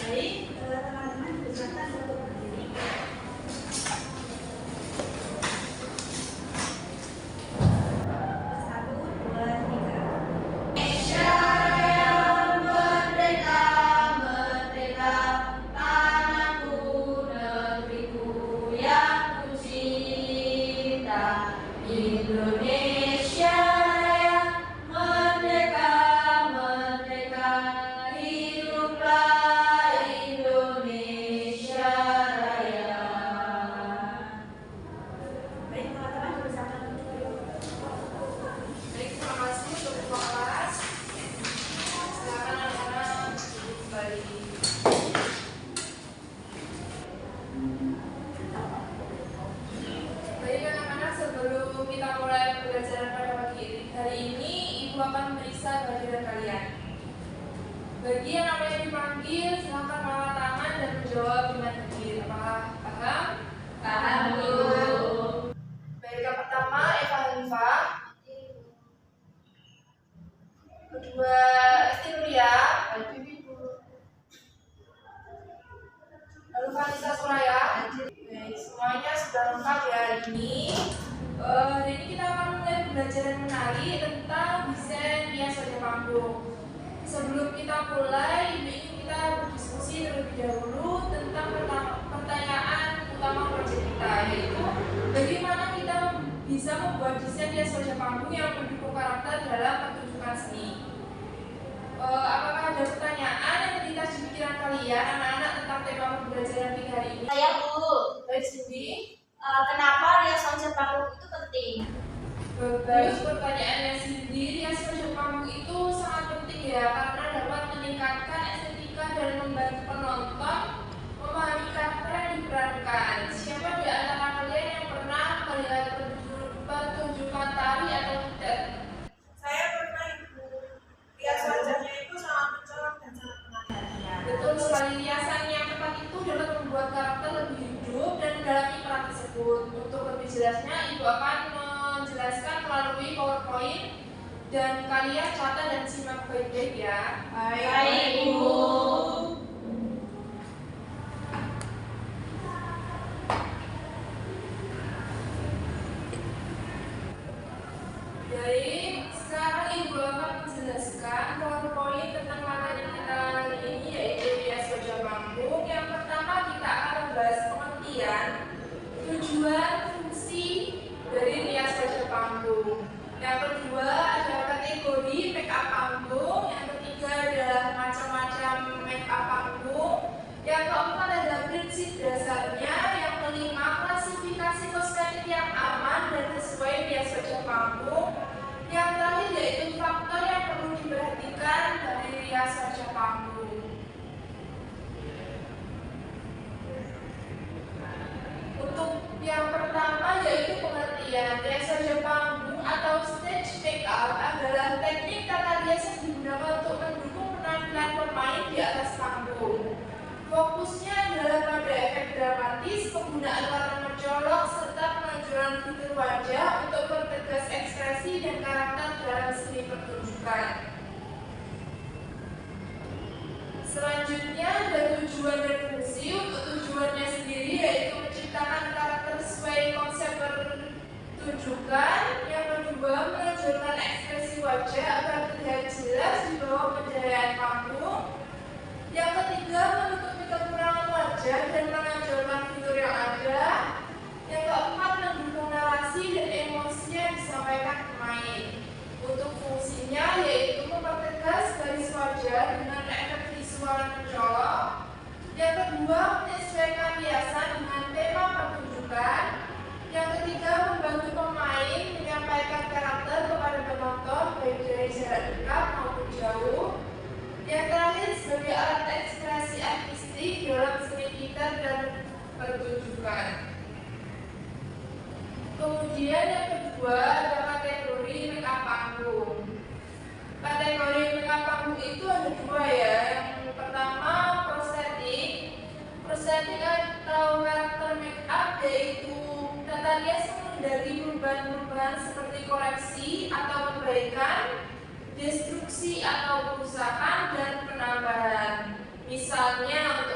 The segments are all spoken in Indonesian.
Baik, teman-teman dipersilakan untuk berdiri. Satu, dua, tiga. Indonesia yang merdeka, merdeka, tanahku, negeriku yang kucinta. Indonesia yang merdeka, merdeka, hiduplah Indonesia Raya. Baik, teman-teman dipersilakan untuk duduk. Baik, terima kasih untuk ketua kelas. Silakan anak-anak duduk kembali. Baik anak-anak, sebelum kita mulai pembelajaran pada pagi hari ini, Ibu akan memeriksa kehadiran kalian. Bagi yang namanya dipanggil, silakan angkat tangan dan menjawab dengan hadir. Apakah paham? Paham, Bu. Baik, yang pertama Eva Hanifah. Kedua Esti Nuria. Lalu Vanessa Suraya. Baik, semuanya sudah lengkap ya hari ini. Hari ini kita akan mulai pembelajaran menari tentang desain hias wajah panggung. Sebelum kita mulai, ini kita berdiskusi terlebih dahulu tentang pertanyaan utama proyek kita, yaitu bagaimana kita bisa membuat desain hias wajah panggung yang mendukung karakter dalam pertunjukan seni. Apakah ada pertanyaan yang terlintas di pikiran kalian anak-anak tentang tema pembelajaran kita hari ini? Saya, Bu. Baik, Cindy. Kenapa rias wajah panggung itu penting? Baik, pertanyaannya Cindy, rias wajah panggung itu sangat penting ya, karena dapat meningkatkan estetika dan membantu penonton memahami karakter yang diperankan. Siapa di antara kalian yang pernah melihat pertunjukan tari atau tidak? Saya pernah, Ibu. Rias wajahnya itu sangat mencolok dan sangat menarik. Betul sekali, riasan yang tepat itu dapat membuat karakter lebih hidup dan mendalami peran tersebut. Untuk lebih jelasnya, Ibu akan menjelaskan melalui PowerPoint dan kalian catat dan simak baik-baik ya. Baik, Ibu. Baik, sekarang Ibu akan menjelaskan PowerPoint tentang materi kita hari ini, yaitu rias wajah panggung. Yang pertama kita akan membahas pengertian, tujuan, fungsi dari rias wajah panggung. Yang kedua ada kategori make up panggung. Yang ketiga adalah macam-macam make up panggung. Yang keempat adalah prinsip dasarnya. Yang kelima klasifikasi kosmetik yang aman dan sesuai rias wajah panggung. Yang terakhir yaitu faktor yang perlu diperhatikan dari rias wajah panggung. Untuk yang pertama yaitu pengertian, rias wajah panggung atau stage makeup adalah teknik tata rias yang digunakan untuk mendukung penampilan pemain di atas panggung. Fokusnya adalah pada efek dramatis, penggunaan warna mencolok, serta penonjolan fitur wajah untuk mempertegas ekspresi dan karakter dalam seni pertunjukan. Selanjutnya ada tujuan dan fungsi. Untuk tujuannya sendiri yaitu menciptakan karakter sesuai konsep pertunjukan. Yang kedua, menonjolkan ekspresi wajah agar terlihat jelas di bawah pencahayaan panggung. Yang ketiga, menutupi kekurangan wajah dan menonjolkan fitur yang ada. Yang keempat, mendukung narasi dan emosi yang disampaikan pemain. Untuk fungsinya yaitu mempertegas garis wajah dengan efek visual yang mencolok. Yang kedua, menyesuaikan hiasan dengan tema pertunjukan. Yang ketiga, membantu pemain menyampaikan karakter kepada penonton baik dari jarak dekat maupun jauh. Yang terakhir sebagai alat ekspresi artistik dalam seni teater dan pertunjukan. Kemudian yang kedua ada kategori make up panggung. Kategori make up panggung itu ada dua ya. Yang pertama prostetik. Prostetik atau karakter make up yaitu tata rias menghindari perubahan-perubahan seperti koreksi atau perbaikan, destruksi atau kerusakan dan penambahan. Misalnya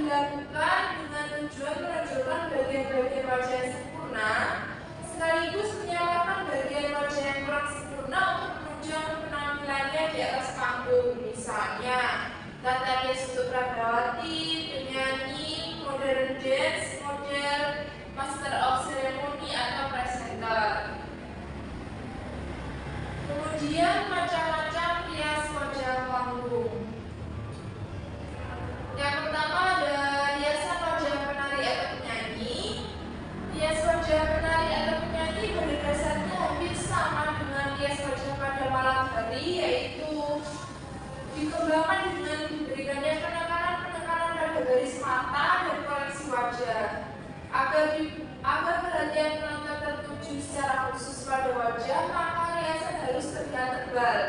dilakukan dengan tujuan menonjolkan bagian-bagian wajah yang sempurna, sekaligus menyamakan bagian wajah yang kurang sempurna untuk menunjang penampilannya di atas panggung. Misalnya, tata rias untuk pragawati, penyanyi, modern dance, model, master of ceremony atau presenter. Kemudian macam-macam rias wajah panggung. Yang pertama ada riasan wajah penari atau penyanyi. Rias wajah penari atau penyanyi pada dasarnya hampir sama dengan rias wajah pada malam hari, yaitu dikembangkan dengan diberikannya penekanan-penekanan pada garis mata dan koreksi wajah agar perhatian penonton tertuju secara khusus pada wajah, maka riasan harus terlihat tebal.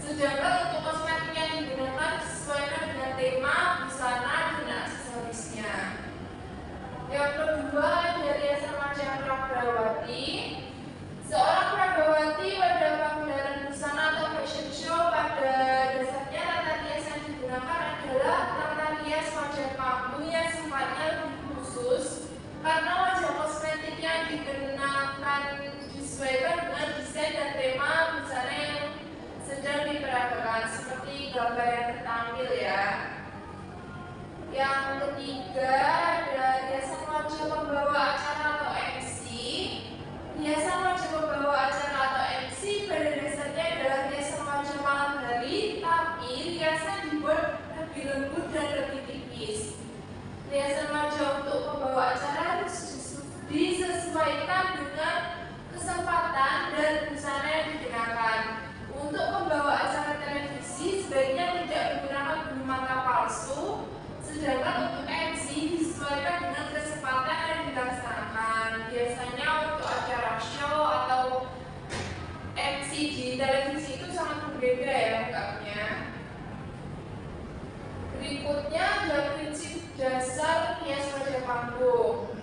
Sedangkan untuk kosmetik yang digunakan disesuaikan dengan tema, busana, dan aksesorisnya. Yang kedua ada riasan wajah pragawati. Seorang pragawati pada pagelaran busana atau fashion show pada dasarnya tata rias yang digunakan adalah tata rias wajah panggung yang sifatnya lebih khusus karena wajah kosmetik yang digunakan disesuaikan dengan desain dan tema busana yang sedang diperagakan, seperti gambar yang tertampil ya. Yang ketiga ada riasan wajah pembawa acara atau MC. Riasan wajah pembawa acara atau MC pada dasarnya adalah riasan wajah malam hari, tapi riasan dibuat lebih lembut dan lebih tipis. Riasan wajah untuk pembawa acara harus disesuaikan dengan kesempatan dan busana yang digunakan. Untuk pembawa acara televisi sebaiknya tidak menggunakan bulu mata palsu, sedangkan untuk MC disesuaikan dengan kesempatan yang dilaksanakan. Biasanya untuk acara show atau MC di televisi itu sangat berbeda ya lengkapnya. Berikutnya adalah prinsip dasar rias wajah panggung.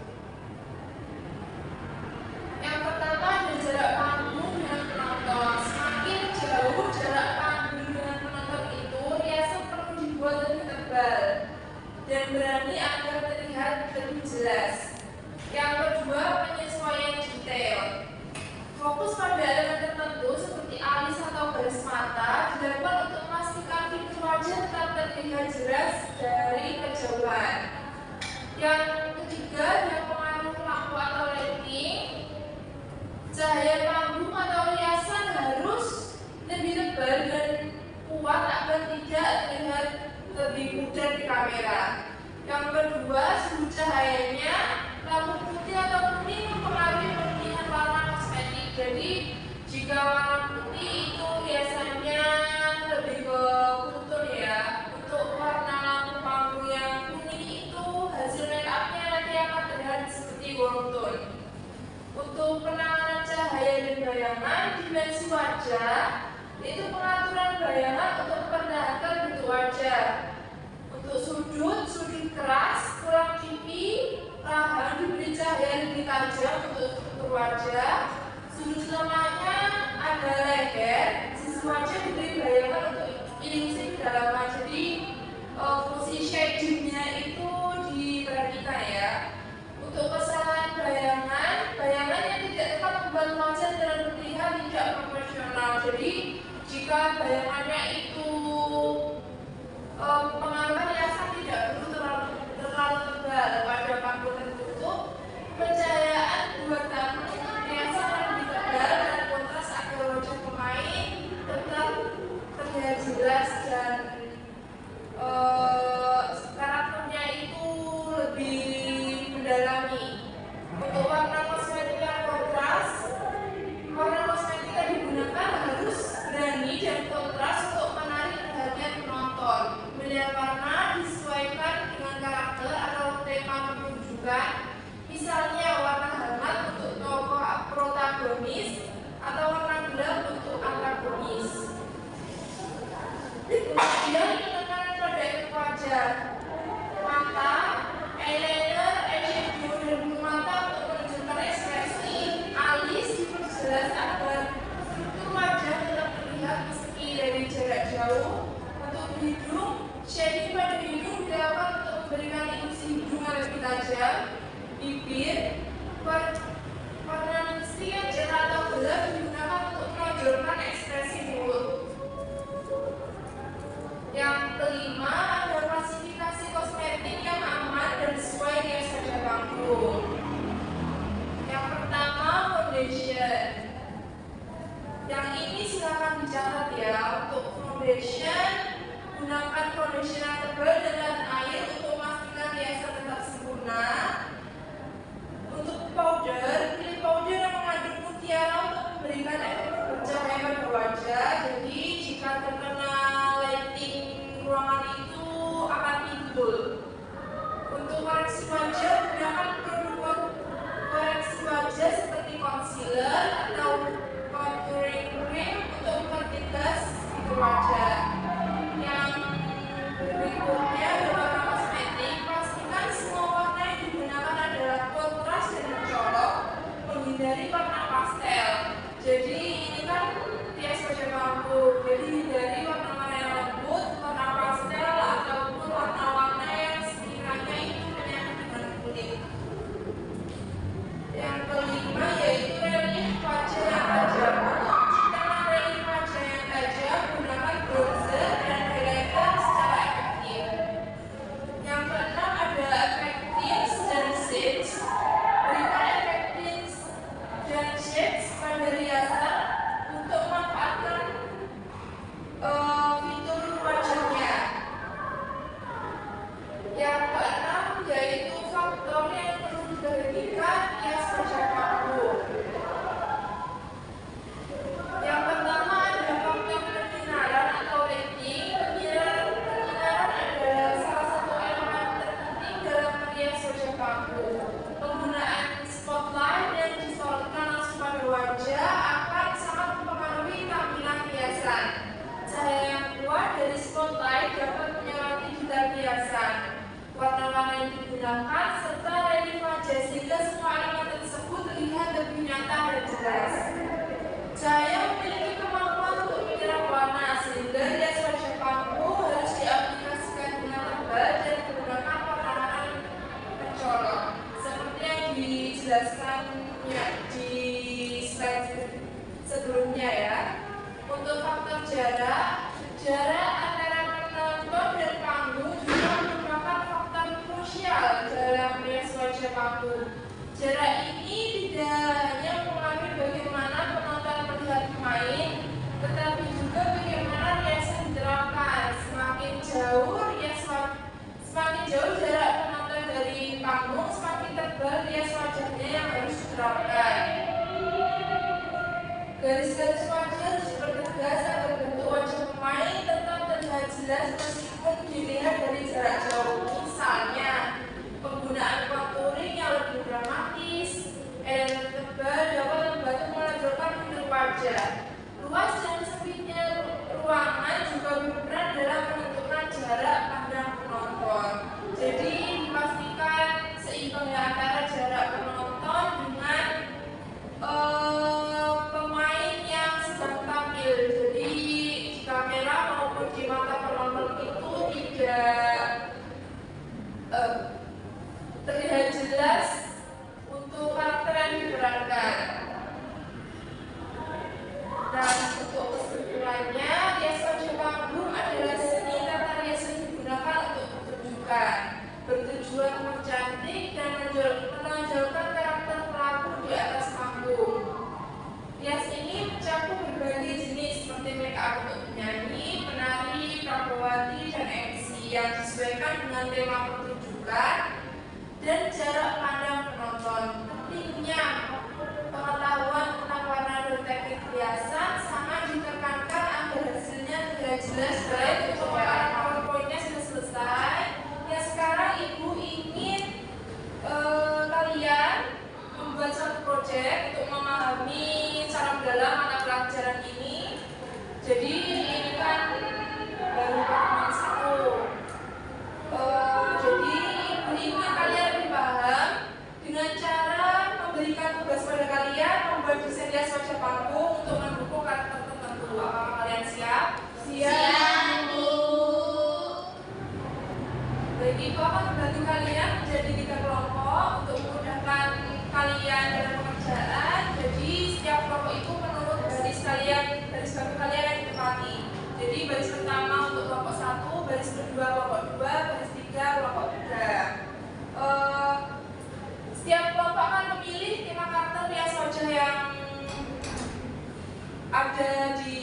Yang pertama ada jarak panggung dengan penonton. Semakin jauh jarak panggung dengan penonton itu, riasan perlu dibuat lebih tebal dan berani agar terlihat lebih jelas. Yang kedua, penyesuaian detail. Fokus pada elemen tertentu seperti alis atau garis mata dilakukan untuk memastikan fitur wajah tetap terlihat jelas dari kejauhan. Yang ketiga, ada pengaruh lampu atau lighting. Cahaya panggung atau riasan harus lebih tebal dan kuat agar tidak terlihat lebih pudar di kamera. Yang kedua, suhu cahayanya, lampu putih atau kuning mempengaruhi pemilihan warna kosmetik. Jadi, jika warna putih itu biasanya lebih ke kultur ya. Untuk warna lampu panggung yang kuning itu hasil make upnya nanti akan terlihat seperti wonton. Untuk penanganan cahaya dan bayangan, dimensi wajah itu pengaturan bayangan untuk mempertahankan bentuk wajah. Untuk sudut keras, kurang pipi, rahang diberi cahaya lebih tajam untuk struktur wajah. Sudut lemahnya ada leher, sisi wajah diberi bayangan untuk ilusi kedalaman. Jadi fungsi shadingnya itu diperhatikan ya. Untuk kesalahan bayangan yang tidak tepat membuat wajah terlihat tidak proporsional. Jadi jika bayangannya itu pengaruh riasan tidak perlu terlalu tebal pada panggung tertutup. Pencahayaan buatan riasan yang lebih tebal dan kontras agar wajah pemain tetap terlihat jelas dan karakternya itu lebih mendalami. Untuk warna kosmetik yang kontras, warna kosmetik yang digunakan harus berani dan kontras untuk menarik perhatian penonton. Pemilihan warna disesuaikan dengan karakter atau tema pertunjukan. Misalnya warna hangat untuk tokoh protagonis atau warna gelap untuk antagonis. Kemudian penekanan pada efek wajah, mata, eyeliner, eyeshadow dan bulu mata untuk menunjukkan ekspresi. Alis diperjelas agar struktur wajah tetap terlihat meski dari jarak jauh. Untuk hidung, shading pada hidung dilakukan untuk memberikan ilusi hidung yang lebih tajam, bibir, warna lipstik yang cerah atau gelap digunakan untuk menonjolkan ekspresi mulut. Yang kelima, ada klasifikasi kosmetik yang aman dan sesuai dengan saja panggung. Yang pertama, foundation. Yang ini silakan dicatat ya. Untuk foundation, gunakan foundation yang tebal dengan air untuk memastikan riasan tetap sempurna. Untuk powder, pilih powder yang mengandung mutiara untuk memberikan efek bercahaya pada wajah. Jadi jika terkena lighting ruangan itu akan timbul. Untuk koreksi wajah, gunakan produk koreksi wajah seperti concealer atau contouring cream untuk mempertegas fitur wajah. Yang berikutnya adalah warna kosmetik. Pastikan semua warna yang digunakan adalah kontras dan mencolok, menghindari warna pastel. Jadi ini kan rias wajah panggung. Jadi hindari warna-warna yang lembut, warna pastel ataupun warna-warna yang sekiranya itu menyatu dengan kulit. Yang kelima yaitu relief wajah yang tajam. Untuk menciptakan relief wajah yang tajam, gunakan bronzer dan highlighter secara efektif. Yang keenam ada efek tints dan shades. Berikan efek tints dan shades pada riasan untuk memanfaatkan fitur wajahnya. Yang keenam yaitu faktor yang perlu diperhatikan rias wajah panggung. Yang pertama ada faktor penyinaran atau lighting. Penyinaran adalah salah satu elemen terpenting dalam merias wajah panggung. Penggunaan spotlight dan disorotkan langsung pada wajah akan sangat mempengaruhi tampilan riasan. Cahaya yang kuat dari spotlight dapat menyoroti detail riasan, warna-warna yang digunakan, serta relief wajah sehingga semua elemen tersebut terlihat lebih nyata dan jelas. Cahaya memiliki kemampuan untuk menyerap warna sehingga rias wajah panggung harus diaplikasikan dengan tebal dan menggunakan warna-warna mencolok seperti yang dijelaskan ya, di slide sebelumnya ya. Untuk faktor jarak antara penonton dan panggung juga merupakan faktor krusial dalam rias wajah panggung. Jarak ini tidak hanya mempengaruhi bagaimana penonton melihat pemain, tetapi juga bagaimana riasan diterapkan. Semakin jauh jarak penonton dari panggung, semakin tebal rias wajahnya yang harus diterapkan. Garis-garis wajah harus dipertegas agar bentuk wajah pemain tetap terlihat jelas meskipun dilihat dari jarak jauh. Misalnya, penggunaan contouring yang lebih dramatis, elemen tebal dapat membantu menonjolkan fitur wajah. Luas dan sempitnya ruangan juga berperan dalam menentukan jarak pandang penonton. Jadi dipastikan seimbangnya antara jarak penonton dengan pemain yang sedang tampil. Jadi di kamera maupun di mata penonton itu tidak terlihat jelas untuk karakter yang diperankan. Dan untuk kesimpulannya, rias wajah panggung adalah seni tata rias yang digunakan untuk pertunjukan, bertujuan mencantik dan menonjolkan karakter pelaku di atas panggung. Rias ini mencakup berbagai jenis seperti make up untuk penyanyi, penari, prabawati, dan MC yang disesuaikan dengan tema pertunjukan dan jarak pandang penonton. Pentingnya pengetahuan tentang warna dan teknik riasan sangat ditekankan agar hasilnya tidak jelas. Baik, untuk PowerPoint-nya sudah selesai. Ya sekarang Ibu ingin kalian membuat satu proyek untuk memahami cara mendalam mata pelajaran ini. Jadi ini kan baru pertemuan satu. Jadi Ibu ingin kalian lebih paham dengan cara memberikan tugas pada kalian membuat desain rias wajah panggung untuk mendukung karakter tertentu. Apakah kalian siap? Siap, Bu. Jadi Ibu akan membantu kalian menjadi 3 kelompok untuk memudahkan kalian dalam pengerjaan. Jadi setiap kelompok itu menurut baris baku kalian yang ditepati. Jadi baris pertama untuk kelompok 1, baris kedua kelompok 2, baris 3 kelompok 3. Setiap kelompok akan memilih tema karakter rias wajah yang ada di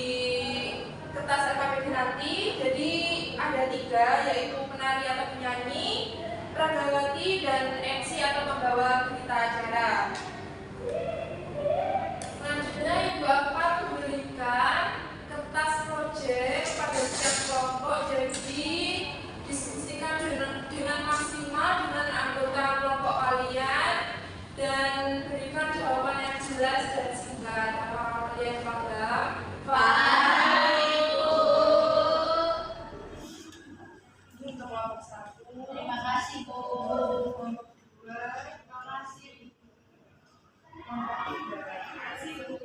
kertas LKPD nanti. Jadi ada 3, yaitu penari atau penyanyi, ragawati, dan MC atau pembawa berita acara. Selanjutnya Ibu akan memberikan kertas proyek pada setiap kelompok. Jadi diskusikan dengan maksimal dengan anggota kelompok kalian dan berikan jawaban yang jelas dan singkat. Apakah kalian paham? Paham, Ibu. Ini untuk kelompok 1. Terima kasih, Bu. Kelompok 2. Terima kasih. Kelompok 3. Terima kasih, Bu.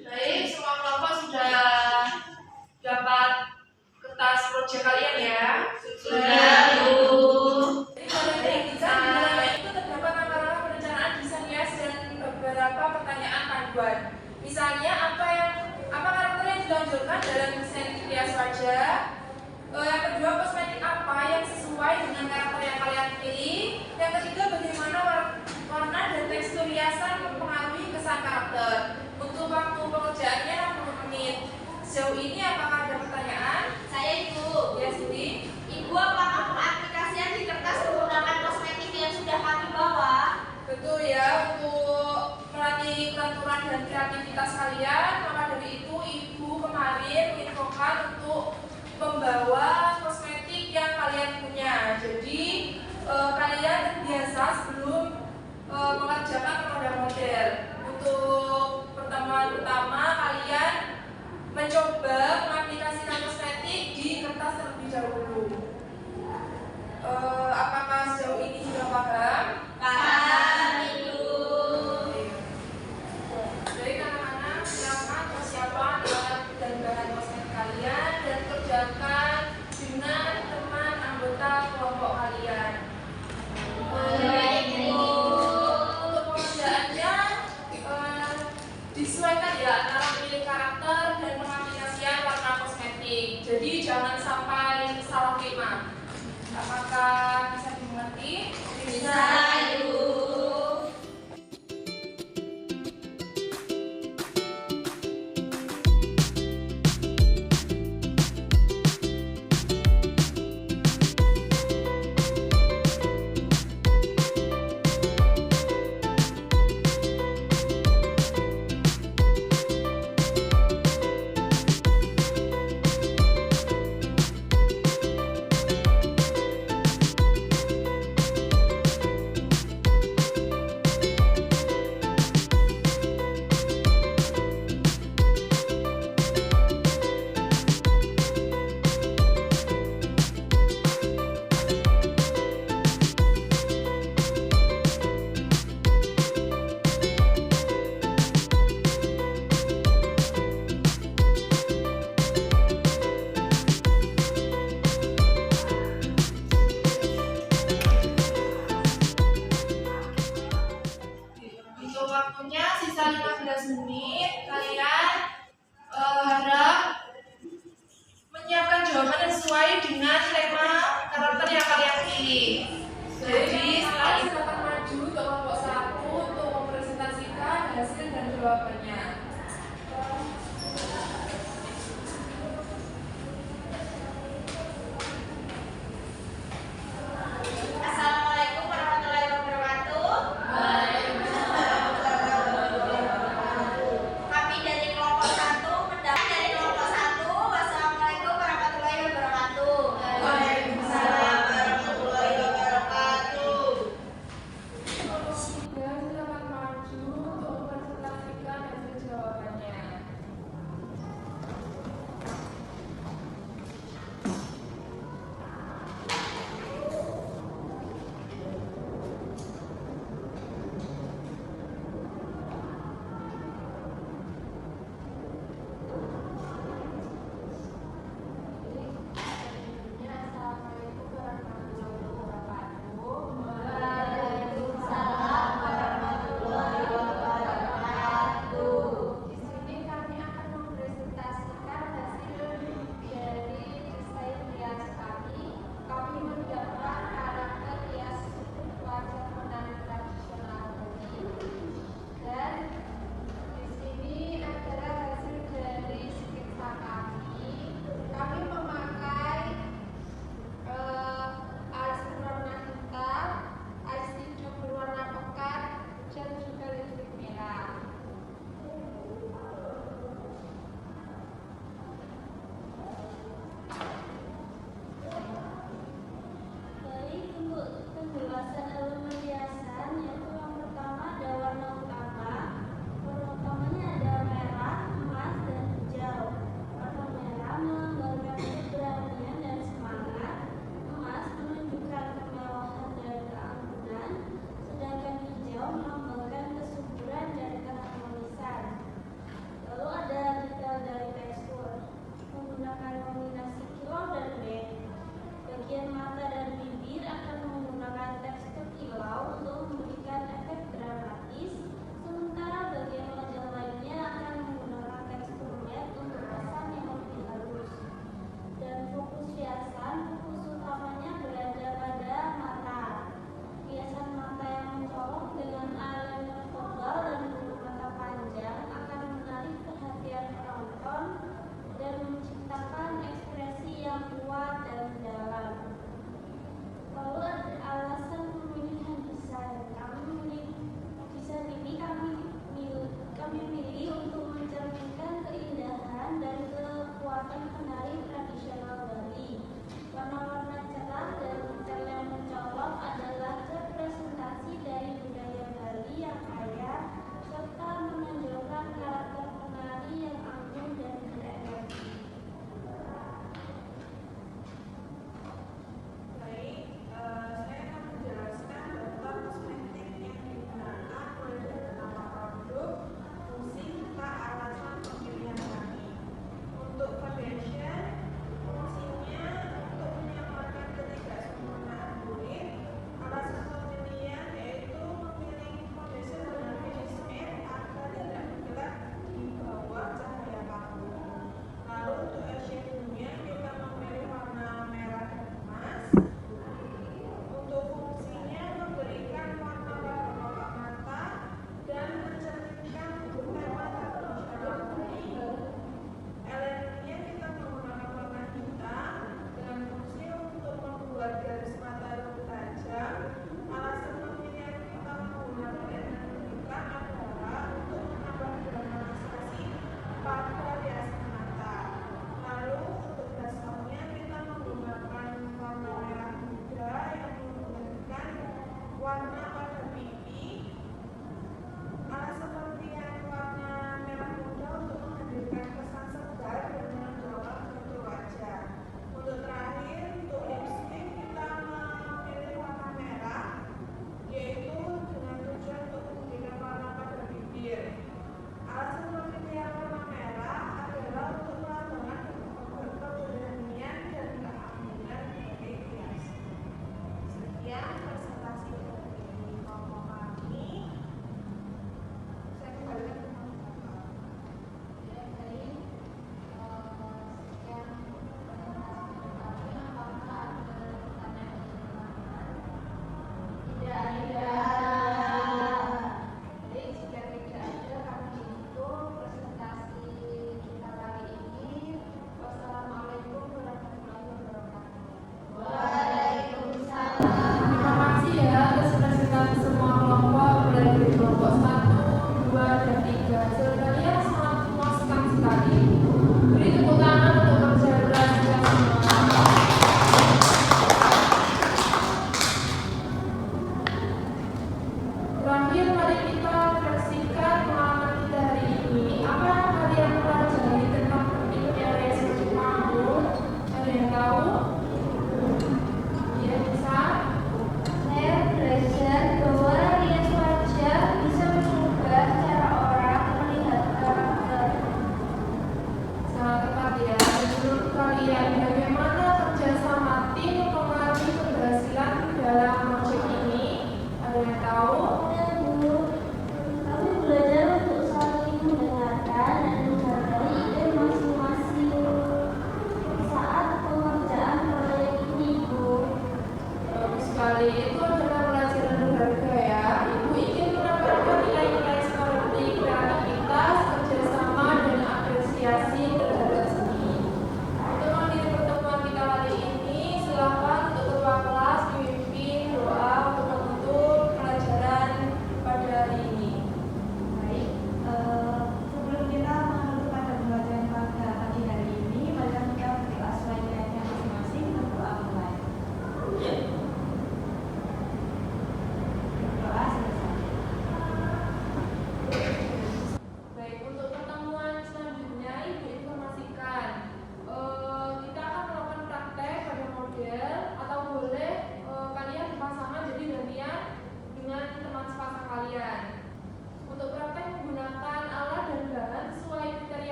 Baik, semua kelompok sudah dapat kertas proyek kalian ya? Sudah, Bu. Jadi pada dari desain di dalamnya itu terdapat langkah-langkah perencanaan desain hias dan beberapa pertanyaan panduan. Misalnya apa karakter yang ditonjolkan dalam desain hias wajah? Yang kedua, kosmetik apa yang sesuai dengan karakter yang kalian pilih? Yang ketiga, bagaimana warna dan tekstur hiasan mempengaruhi kesan karakter? Untuk waktu pengerjaannya 60 menit. Sejauh ini apakah ada pertanyaan? Saya, Ibu. Ya, Siti. Ibu, apakah pengaplikasian di kertas menggunakan kosmetik yang sudah kami bawa? Betul ya, untuk melatih kelenturan dan kreativitas kalian. Maka dari itu Ibu kemarin menginfokan untuk membawa kosmetik yang kalian punya. Jadi kalian biasa sebelum mengerjakan kepada model. Untuk pertemuan pertama kalian mencoba mengaplikasikan kosmetik di kertas terlebih dahulu. Apakah sejauh ini sudah paham? Paham, Ibu. Jadi anak-anak silakan persiapan alat dan bahan kosmetik kalian dan kerjakan dengan teman anggota kelompok kalian. Baik, Ibu. Untuk pengerjaannya disesuaikan ya antara memilih karakter dan pengaplikasian warna kosmetik. Jadi jangan